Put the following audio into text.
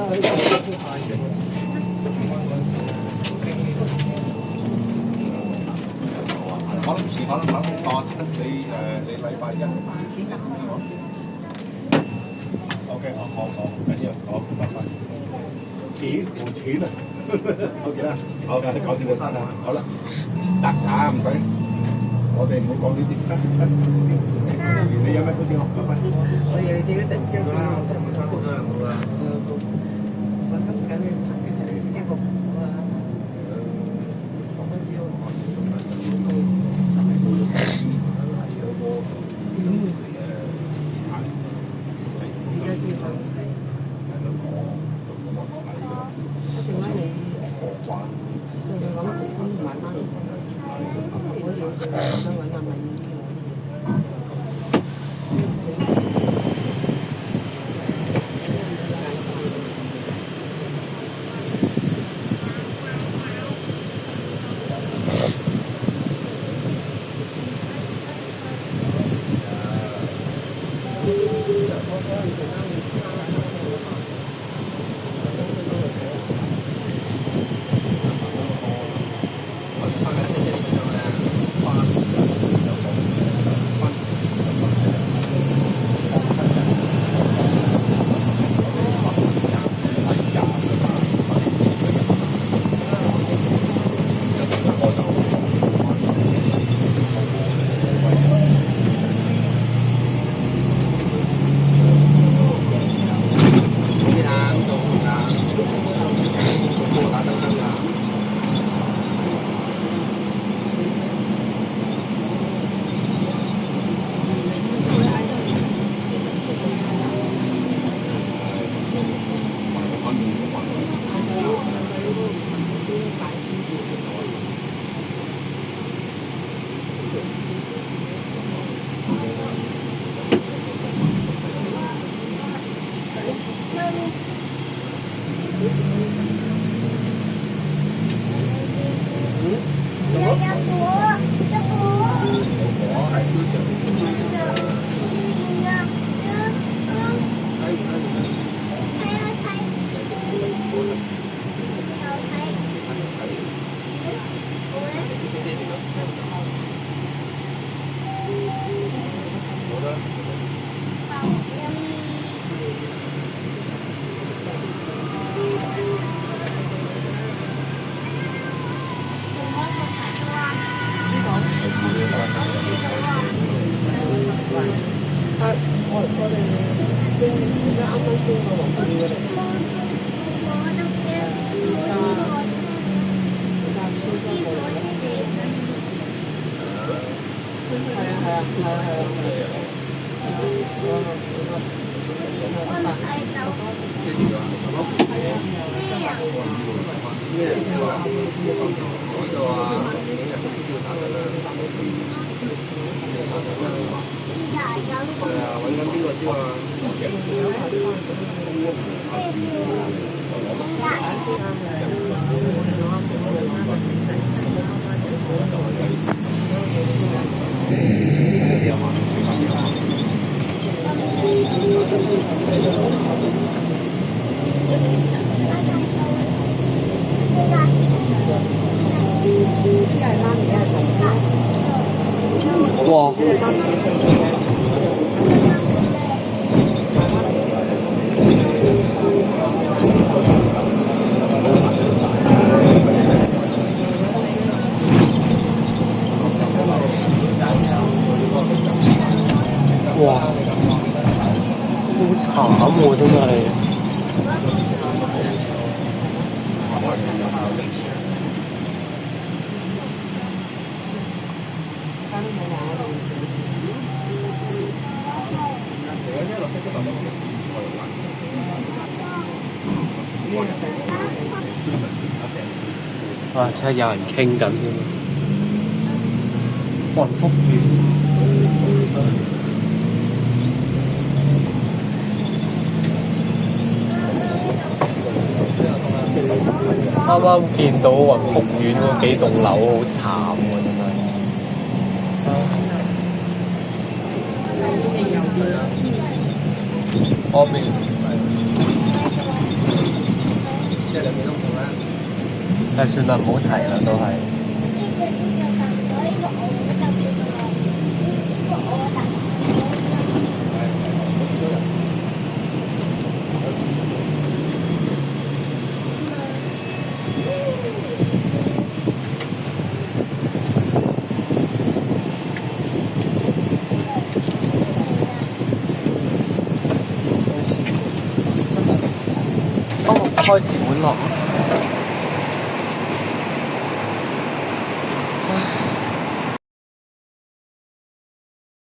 你禮拜一？OK， 好，緊要，好，拜拜。錢和錢啊，OK 啦，好，講笑冇生啦，好啦，得㗎，唔使，我哋唔好講呢啲，少少。你有咩推薦我？拜拜。我有啲突然間啦，我真係冇錯，好多人冇啦。我咁緊要睇一個啊，我唔知我。哇！哇！好慘喎，真係。哇！真係有人傾緊添，雲福苑。啱啱見到雲福苑嗰幾棟樓好慘喎，真係。嗰邊。兩邊都唔啦。但算啦，唔好提啦，都係。開始滿落。